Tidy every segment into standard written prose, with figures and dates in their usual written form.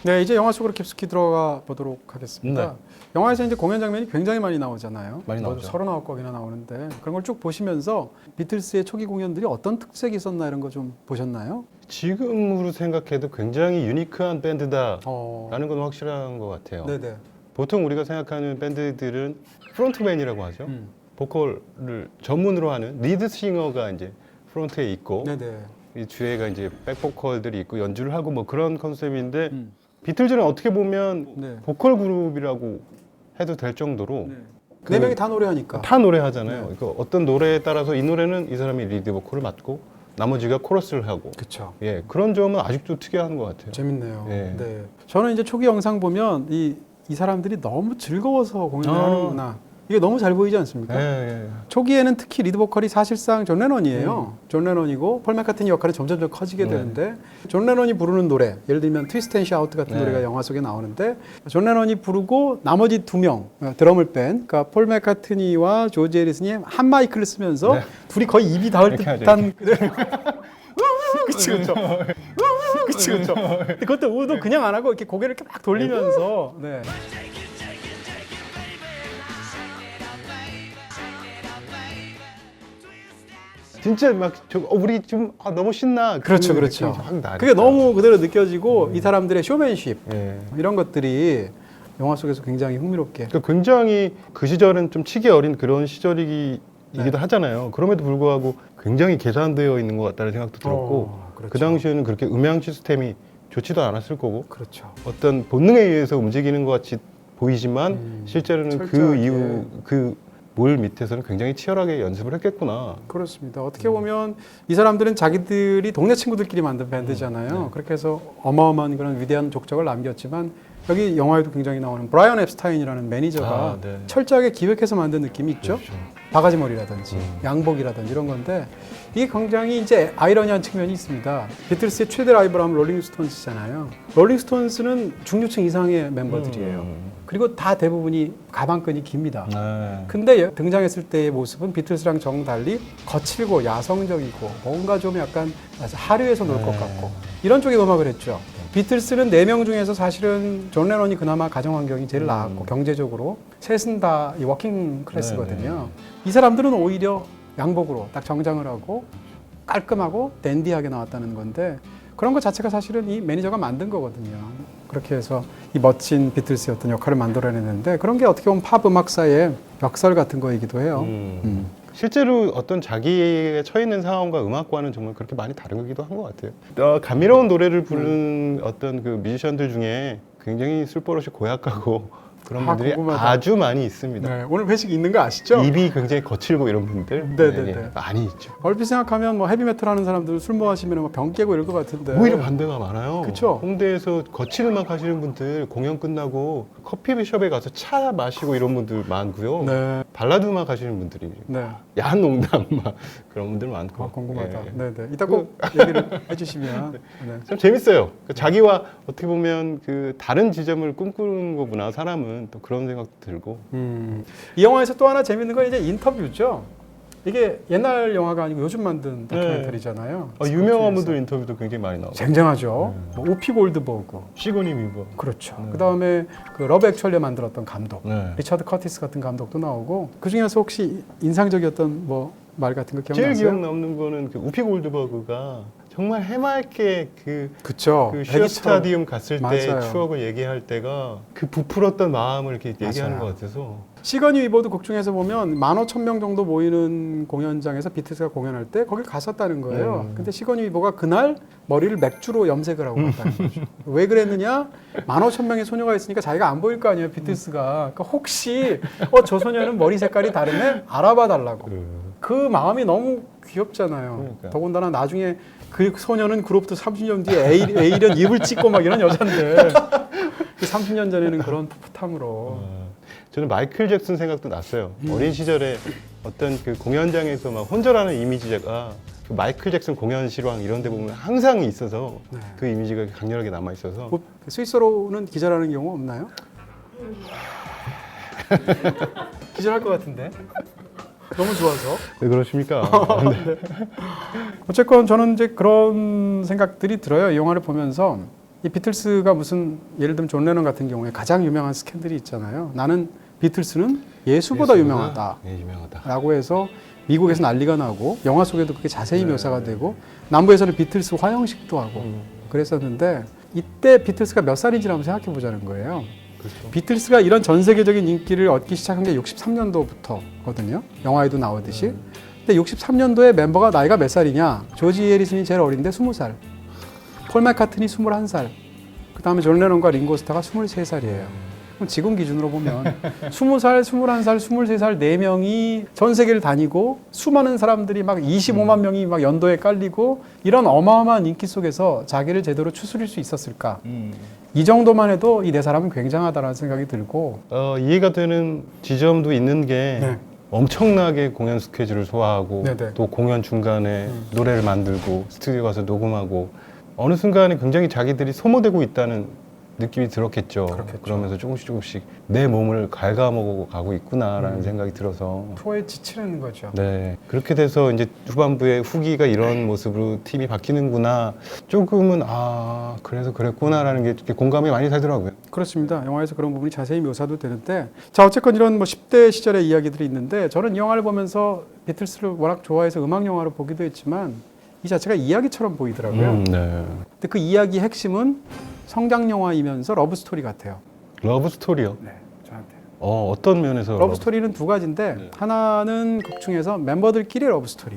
네, 이제 영화 속으로 깊숙이 들어가 보도록 하겠습니다. 네. 영화에서 이제 공연 장면이 굉장히 많이 나오잖아요. 많이 나오죠. 39곡이나 나오는데 그런 걸 쭉 보시면서 비틀스의 초기 공연들이 어떤 특색이 있었나 이런 거 좀 보셨나요? 지금으로 생각해도 굉장히 유니크한 밴드다라는 어, 건 확실한 것 같아요. 네네. 보통 우리가 생각하는 밴드들은 프론트맨이라고 하죠. 보컬을 전문으로 하는 리드 싱어가 이제 프론트에 있고 네네. 이 뒤에가 이제 백보컬들이 있고 연주를 하고 뭐 그런 컨셉인데 음. 비틀즈는 어떻게 보면 네. 보컬 그룹이라고 해도 될 정도로 네 명이 다 노래하니까. 다 노래하잖아요. 네. 그 어떤 노래에 따라서 이 노래는 이 사람이 리드 보컬을 맡고 나머지가 코러스를 하고 그렇죠. 예 그런 점은 아직도 특이한 것 같아요. 재밌네요. 예. 네. 저는 이제 초기 영상 보면 이 사람들이 너무 즐거워서 공연을 하는구나. 이게 너무 잘 보이지 않습니까? 예. 초기에는 특히 리드 보컬이 사실상 존 레논이에요. 존 레논이고 폴 맥카트니 역할이 점점 커지게 네. 되는데 존 레논이 부르는 노래, 예를 들면 트위스트 앤 샤우트 같은 네. 노래가 영화 속에 나오는데 존 레논이 부르고 나머지 두 명 드럼을 뺀 그러니까 폴 맥카트니와 조지 해리슨이 한 마이크를 쓰면서 네. 둘이 거의 입이 닿을 이렇게 하죠, 듯한 그치 그쵸 그치 그쵸 근데 그것도 우도 그냥 안 하고 이렇게 고개를 이렇게 막 돌리면서 네. 진짜 막 우리 좀 너무 신나. 그렇죠, 그 그렇죠. 느낌이 확 나니까. 그게 너무 그대로 느껴지고 이 사람들의 쇼맨십 예. 이런 것들이 영화 속에서 굉장히 흥미롭게. 그러니까 굉장히 그 시절은 좀 치기 어린 그런 시절이기도 네. 하잖아요. 그럼에도 불구하고 굉장히 계산되어 있는 것 같다는 생각도 들었고 그렇죠. 그 당시에는 그렇게 음향 시스템이 좋지도 않았을 거고 그렇죠. 어떤 본능에 의해서 움직이는 것 같이 보이지만 실제로는 그 철저하게. 이후 그 물 밑에서는 굉장히 치열하게 연습을 했겠구나. 그렇습니다. 어떻게 보면 이 사람들은 자기들이 동네 친구들끼리 만든 밴드잖아요. 그렇게 해서 어마어마한 그런 위대한 족적을 남겼지만 여기 영화에도 굉장히 나오는 브라이언 앱스타인이라는 매니저가 네. 철저하게 기획해서 만든 느낌이 있죠. 그렇죠. 바가지 머리라든지 양복이라든지 이런 건데 이게 굉장히 이제 아이러니한 측면이 있습니다. 비틀스의 최대 라이벌하면 롤링스톤스잖아요. 롤링스톤스는 중류층 이상의 멤버들이에요. 그리고 다 대부분이 가방끈이 깁니다. 네. 근데 등장했을 때의 모습은 비틀스랑 정달리 거칠고 야성적이고 뭔가 좀 약간 하류에서 놀 것 같고 이런 쪽의 음악을 했죠. 비틀스는 4명 중에서 사실은 존 레논이 그나마 가정 환경이 제일 나았고 경제적으로 셋은 다 이 워킹 클래스거든요. 이 사람들은 오히려 양복으로 딱 정장을 하고 깔끔하고 댄디하게 나왔다는 건데 그런 것 자체가 사실은 이 매니저가 만든 거거든요. 그렇게 해서 이 멋진 비틀스의 어떤 역할을 만들어내는데 그런 게 어떻게 보면 팝 음악사의 역설 같은 거이기도 해요. 실제로 어떤 자기가 처해 있는 상황과 음악과는 정말 그렇게 많이 다르기도 한 것 같아요. 감미로운 노래를 부르는 어떤 그 뮤지션들 중에 굉장히 술버릇이 고약하고 그런 분들이 궁금하다. 아주 많이 있습니다. 네, 오늘 회식 있는 거 아시죠? 입이 굉장히 거칠고 이런 분들 네네네. 많이 있죠. 얼핏 생각하면 뭐 헤비메탈 하는 사람들 술 마시면 병 깨고 이럴 것 같은데 오히려 반대가 많아요. 그쵸? 홍대에서 거친 음악 하시는 분들 공연 끝나고 커피숍에 가서 차 마시고 이런 분들 많고요. 네, 발라드 음악 하시는 분들이 네. 야한 농담 막 그런 분들 많고. 궁금하다. 예. 네네. 이따 꼭 얘기를 해주시면. 네. 참 재밌어요. 자기와 어떻게 보면 그 다른 지점을 꿈꾸는 거구나. 사람은 또 그런 생각도 들고. 이 영화에서 또 하나 재밌는 건 이제 인터뷰죠. 이게 옛날 영화가 아니고 요즘 만든 다큐멘터리잖아요. 유명한 분들 인터뷰도 굉장히 많이 나오고. 쟁쟁하죠. 뭐 우피 골드버그. 시고니 위버. 그렇죠. 그 다음에 그 러브 액츄얼리 만들었던 감독. 네. 리처드 커티스 같은 감독도 나오고 그 중에서 혹시 인상적이었던 뭐 말 같은 거 제일 기억나세요? 기억 남는 거는 그 우피 골드버그가 정말 해맑게 그쵸. 그 슈어 스타디움 갔을 때 맞아요. 추억을 얘기할 때가 그 부풀었던 마음을 이렇게 얘기하는 맞아요. 것 같아서. 시거니 위버도 곡 중에서 보면 15,000명 정도 모이는 공연장에서 비틀스가 공연할 때 거길 갔었다는 거예요. 근데 시거니 위버가 그날 머리를 맥주로 염색을 하고 갔다는 거죠. 왜 그랬느냐? 15,000명의 소녀가 있으니까 자기가 안 보일 거 아니에요, 비틀스가. 그러니까 혹시 저 소녀는 머리 색깔이 다르네? 알아봐 달라고. 그 마음이 너무 귀엽잖아요. 그러니까. 더군다나 나중에 그 소녀는 그로부터 30년 뒤에 에이런 입을 찍고 막 이런 여잔데 그 30년 전에는 그런 풋풋함으로 저는 마이클 잭슨 생각도 났어요. 어린 시절에 어떤 그 공연장에서 막 혼절하는 이미지가 그 마이클 잭슨 공연 실황 이런 데 보면 항상 있어서 그 이미지가 강렬하게 남아 있어서. 뭐 스위스로는 기절하는 경우 없나요? 기절할 것 같은데 너무 좋아서. 왜 그러십니까? 어쨌건 저는 이제 그런 생각들이 들어요. 이 영화를 보면서 이 비틀스가 무슨 예를 들면 존 레논 같은 경우에 가장 유명한 스캔들이 있잖아요. 나는 비틀스는 예수보다 유명하다. 예, 유명하다. 라고 해서 미국에서 난리가 나고 영화 속에도 그게 자세히 묘사가 되고 남부에서는 비틀스 화형식도 하고 그랬었는데 이때 비틀스가 몇 살인지 한번 생각해 보자는 거예요. 그렇죠. 비틀스가 이런 전 세계적인 인기를 얻기 시작한 게 63년도부터거든요. 영화에도 나오듯이. 근데 63년도에 멤버가 나이가 몇 살이냐? 조지 해리슨이 제일 어린데 20살. 폴 맥카트니 21살. 그 다음에 존 레논과 링고 스타가 23살이에요. 그럼 지금 기준으로 보면 20살, 21살, 23살 4명이 전 세계를 다니고 수많은 사람들이 막 25만 명이 막 연도에 깔리고 이런 어마어마한 인기 속에서 자기를 제대로 추스릴 수 있었을까? 이 정도만 해도 이 네 사람은 굉장하다라는 생각이 들고 이해가 되는 지점도 있는 게 네. 엄청나게 공연 스케줄을 소화하고 네네. 또 공연 중간에 노래를 만들고 스튜디오 가서 녹음하고 어느 순간에 굉장히 자기들이 소모되고 있다는 느낌이 들었겠죠. 그렇겠죠. 그러면서 조금씩 내 몸을 갉아먹어 가고 있구나라는 생각이 들어서 프로에 지치는 거죠. 네 그렇게 돼서 이제 후반부에 후기가 이런 모습으로 팀이 바뀌는구나 조금은 그래서 그랬구나라는 게 이렇게 공감이 많이 되더라고요. 그렇습니다. 영화에서 그런 부분이 자세히 묘사도 되는데 자 어쨌건 이런 뭐 10대 시절의 이야기들이 있는데 저는 이 영화를 보면서 비틀스를 워낙 좋아해서 음악 영화로 보기도 했지만 이 자체가 이야기처럼 보이더라고요. 네. 근데 그 이야기 핵심은 성장 영화이면서 러브 스토리 같아요. 러브 스토리요. 네, 저한테. 어떤 면에서 러브 스토리는 두 가지인데 하나는 극 중에서 멤버들끼리 러브 스토리.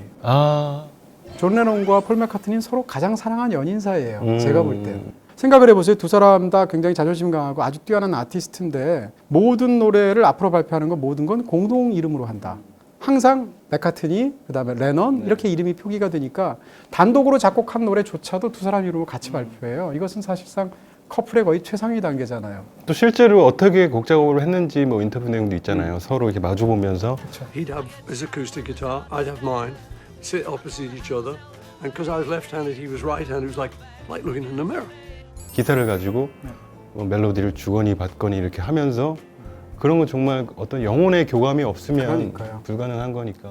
존 레논과 폴 맥카트니는 서로 가장 사랑한 연인 사이예요. 제가 볼 때. 생각을 해보세요. 두 사람 다 굉장히 자존심 강하고 아주 뛰어난 아티스트인데 모든 노래를 앞으로 발표하는 건 모든 건 공동 이름으로 한다. 항상 맥카트니, 그다음에 레넌 이렇게 이름이 표기가 되니까 단독으로 작곡한 노래조차도 두 사람 이름으로 같이 발표해요. 이것은 사실상 커플의 거의 최상위 단계잖아요. 또 실제로 어떻게 곡 작업을 했는지 뭐 인터뷰 내용도 있잖아요. 서로 이렇게 마주 보면서 He'd have his acoustic guitar, I'd have mine, sit opposite each other, and because I was left-handed, he was right-handed. It was like looking in a mirror. 기타를 가지고 멜로디를 주거니 받거니 이렇게 하면서 그런 건 정말 어떤 영혼의 교감이 없으면 그러니까요. 불가능한 거니까.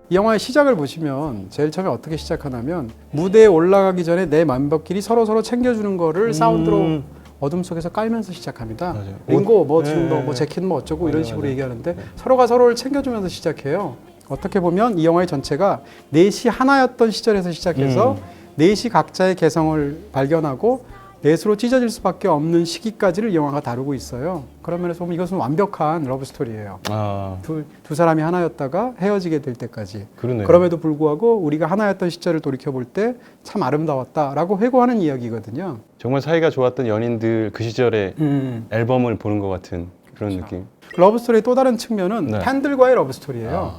이 영화의 시작을 보시면 제일 처음에 어떻게 시작하냐면 무대에 올라가기 전에 내 멤버끼리 서로 챙겨주는 거를 사운드로 어둠 속에서 깔면서 시작합니다. 맞아요. 링고 뭐 지금 네. 뭐 재킷 뭐 어쩌고 이런 식으로 맞아요. 얘기하는데 서로가 서로를 챙겨주면서 시작해요. 어떻게 보면 이 영화의 전체가 넷이 하나였던 시절에서 시작해서 넷이 각자의 개성을 발견하고 넷으로 찢어질 수밖에 없는 시기까지를 이 영화가 다루고 있어요. 그런 면에서 보면 이것은 완벽한 러브 스토리예요. 두 사람이 하나였다가 헤어지게 될 때까지. 그러네요. 그럼에도 불구하고 우리가 하나였던 시절을 돌이켜 볼 때 참 아름다웠다라고 회고하는 이야기거든요. 정말 사이가 좋았던 연인들 그 시절의 앨범을 보는 것 같은 그런 느낌. 러브 스토리의 또 다른 측면은 네. 팬들과의 러브 스토리예요.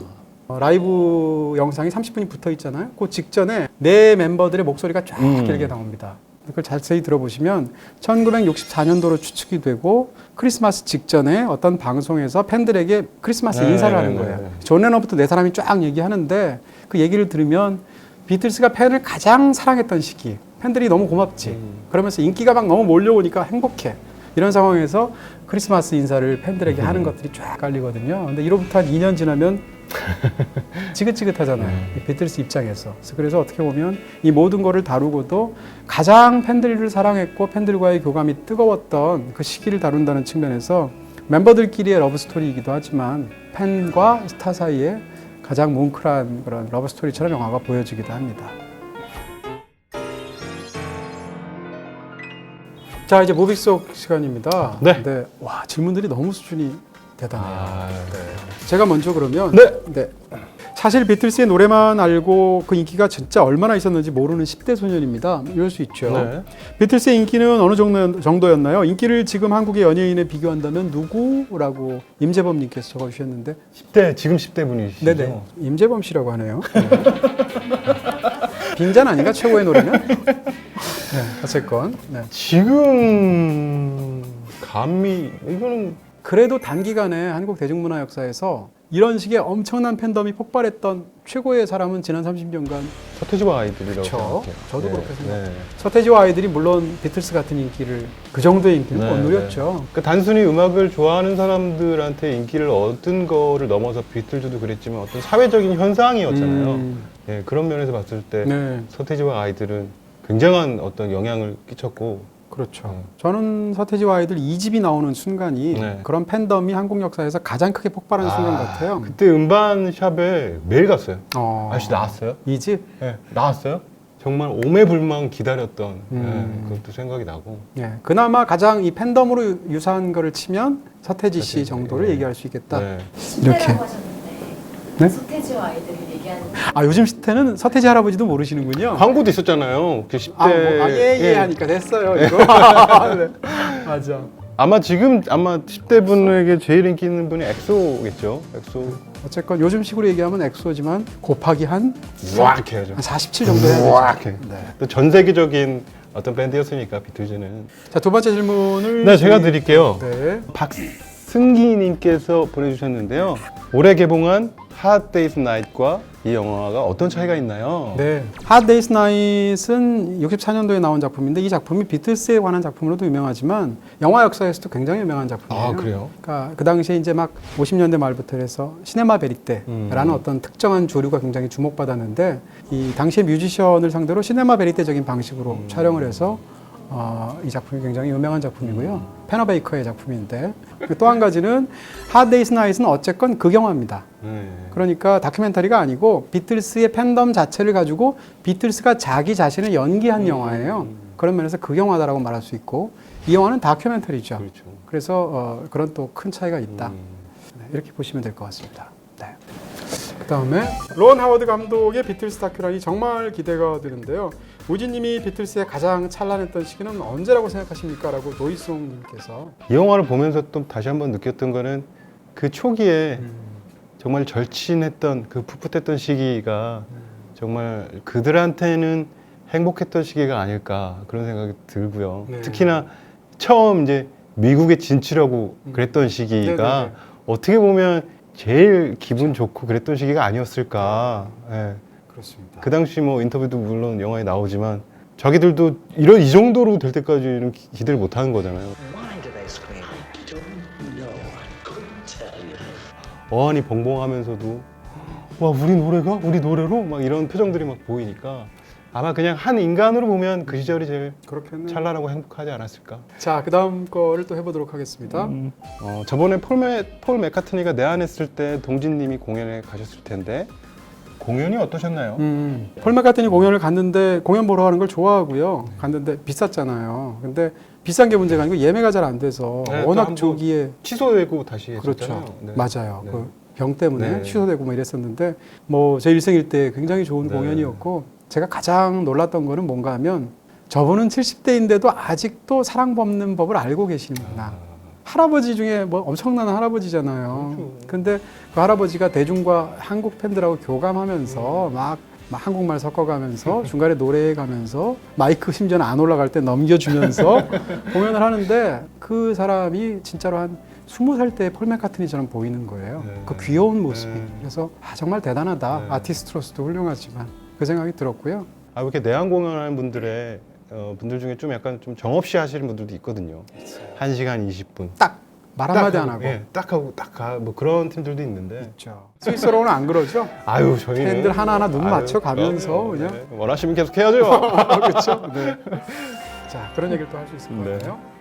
라이브 영상이 30분이 붙어 있잖아요. 그 직전에 네 멤버들의 목소리가 쫙 길게 나옵니다. 그걸 자세히 들어보시면 1964년도로 추측이 되고 크리스마스 직전에 어떤 방송에서 팬들에게 크리스마스 인사를 하는 거예요. 존 레논부터 네 사람이 쫙 얘기하는데 그 얘기를 들으면 비틀스가 팬을 가장 사랑했던 시기, 팬들이 너무 고맙지. 그러면서 인기가 막 너무 몰려오니까 행복해. 이런 상황에서 크리스마스 인사를 팬들에게 하는 것들이 쫙 깔리거든요. 근데 이로부터 한 2년 지나면 지긋지긋하잖아요. 이 비틀스 입장에서. 그래서 어떻게 보면 이 모든 거를 다루고도 가장 팬들을 사랑했고 팬들과의 교감이 뜨거웠던 그 시기를 다룬다는 측면에서 멤버들끼리의 러브 스토리이기도 하지만 팬과 스타 사이에 가장 뭉클한 그런 러브 스토리처럼 영화가 보여지기도 합니다. 자, 이제 무비 속 시간입니다. 네. 와, 질문들이 너무 수준이 대단해요. 네. 제가 먼저 그러면 네. 사실 비틀스의 노래만 알고 그 인기가 진짜 얼마나 있었는지 모르는 10대 소년입니다. 이럴 수 있죠. 네. 비틀스의 인기는 어느 정도였나요? 인기를 지금 한국의 연예인에 비교한다면 누구라고 임재범님께서 적어주셨는데 10대 지금 10대 분이시죠? 네네. 임재범 씨라고 하네요. 빈잔 아닌가? 최고의 노래는? 네, 어쨌건. 네. 지금 감히 이거는 그래도 단기간에 한국 대중문화 역사에서 이런 식의 엄청난 팬덤이 폭발했던 최고의 사람은 지난 30년간 서태지와 아이들이라고 그렇죠. 생각해요. 저도 그렇게 생각해요. 네. 서태지와 아이들이 물론 비틀스 같은 인기를 그 정도의 인기를 네, 못 누렸죠. 그러니까 단순히 음악을 좋아하는 사람들한테 인기를 얻은 거를 넘어서 비틀즈도 그랬지만 어떤 사회적인 현상이었잖아요. 네, 그런 면에서 봤을 때 네. 서태지와 아이들은 굉장한 어떤 영향을 끼쳤고 그렇죠. 저는 서태지와 아이들 2집이 나오는 순간이 네. 그런 팬덤이 한국 역사에서 가장 크게 폭발한 순간 같아요. 그때 음반샵에 매일 갔어요. 아저씨 나왔어요? 2집? 네, 나왔어요? 정말 오매불망 기다렸던 그것도 생각이 나고. 예, 그나마 가장 이 팬덤으로 유사한 거를 치면 서태지 씨 정도를 얘기할 수 있겠다. 네. 이렇게. 시대라고 하셨는데 네? 서태지와 아이들을 얘기하는 아, 요즘 시대는 서태지 할아버지도 모르시는군요. 광고도 있었잖아요. 그 10대. 예 하니까 됐어요. 이거. 네. 맞아. 아마 지금 10대 분에게 제일 인기 있는 분이 엑소겠죠. 엑소. 어쨌건 요즘 식으로 얘기하면 엑소지만 곱하기 한 왁 해야죠. 47 정도 해야 되죠. 왁 해. 네. 또 전 세계적인 어떤 밴드였으니까 비틀즈는. 자, 두 번째 질문을 네, 제가 드릴게요. 네. 박승기님께서 보내주셨는데요. 올해 개봉한 Hard Day's Night과 이 영화가 어떤 차이가 있나요? 네. Hard Day's Night은 64년도에 나온 작품인데 이 작품이 비틀스에 관한 작품으로도 유명하지만 영화 역사에서도 굉장히 유명한 작품이에요. 아, 그래요? 그러니까 그 당시에 이제 막 50년대 말부터 해서 시네마 베리테라는 어떤 특정한 조류가 굉장히 주목받았는데 이 당시의 뮤지션을 상대로 시네마 베리테적인 방식으로 촬영을 해서 이 작품이 굉장히 유명한 작품이고요. 페너베이커의 작품인데 또 한 가지는 Hard Day's Night은 어쨌건 극영화입니다. 그러니까 다큐멘터리가 아니고 비틀스의 팬덤 자체를 가지고 비틀스가 자기 자신을 연기한 영화예요. 그런 면에서 극영화다라고 말할 수 있고 이 영화는 다큐멘터리죠. 그렇죠. 그래서 그런 또 큰 차이가 있다. 네, 이렇게 보시면 될 것 같습니다. 네. 그 다음에 론 하워드 감독의 비틀스 다큐라니 정말 기대가 되는데요. 우진님이 비틀스의 가장 찬란했던 시기는 언제라고 생각하십니까? 라고 노이송님께서 이 영화를 보면서 또 다시 한번 느꼈던 거는 그 초기에 정말 절친했던 그 풋풋했던 시기가 정말 그들한테는 행복했던 시기가 아닐까 그런 생각이 들고요. 네. 특히나 처음 이제 미국에 진출하고 그랬던 시기가 네네네. 어떻게 보면 제일 기분 좋고 그랬던 시기가 아니었을까. 예. 그렇습니다. 그 당시 뭐 인터뷰도 물론 영화에 나오지만 자기들도 이 정도로 될 때까지는 기대를 못 하는 거잖아요. Why do they scream? I don't know. I couldn't tell you. 어안이 벙벙하면서도 와 우리 노래로 막 이런 표정들이 막 보이니까 아마 그냥 한 인간으로 보면 그 시절이 제일 그렇겠네요. 찬란하고 행복하지 않았을까. 자, 그 다음 거를 또 해보도록 하겠습니다. 저번에 폴 맥카트니가 내한했을 때 동진님이 공연에 가셨을 텐데 공연이 어떠셨나요? 폴 맥카트니 공연을 갔는데 공연 보러 가는 걸 좋아하고요. 갔는데 비쌌잖아요. 근데 비싼 게 문제가 아니고 예매가 잘 안 돼서 네, 또 워낙 한번 조기에 취소되고 다시 했었잖아요. 그렇죠. 네. 맞아요. 네. 그 병 때문에 네. 취소되고 뭐 이랬었는데 뭐 제 일생일 때 굉장히 좋은 네. 공연이었고 제가 가장 놀랐던 거는 뭔가 하면 저분은 70대인데도 아직도 사랑법는 법을 알고 계시는구나. 할아버지 중에 뭐 엄청난 할아버지잖아요. 그렇죠. 근데 그 할아버지가 대중과 한국 팬들하고 교감하면서 막 한국말 섞어가면서 중간에 노래해가면서 마이크 심지어는 안 올라갈 때 넘겨주면서 공연을 하는데 그 사람이 진짜로 한 20살 때 폴 맥카트니처럼 보이는 거예요. 네. 그 귀여운 모습이. 네. 그래서 정말 대단하다. 네. 아티스트로서도 훌륭하지만 그 생각이 들었고요. 이렇게 내한 공연하는 분들 중에 좀 약간 좀 정없이 하시는 분들도 있거든요. 1시간 20분. 딱 말 한마디 안 하고. 예, 딱 하고 딱 가. 뭐 그런 팀들도 있는데. 있죠. 스위스로는 안 그러죠? 아유, 저희는 팬들 하나하나 눈 아유, 맞춰 가면서 그럼요. 그냥. 네. 원하시면 계속 해야죠. 그렇죠. 네. 자, 그런 얘기를 또 할 수 있을 것 네. 같아요.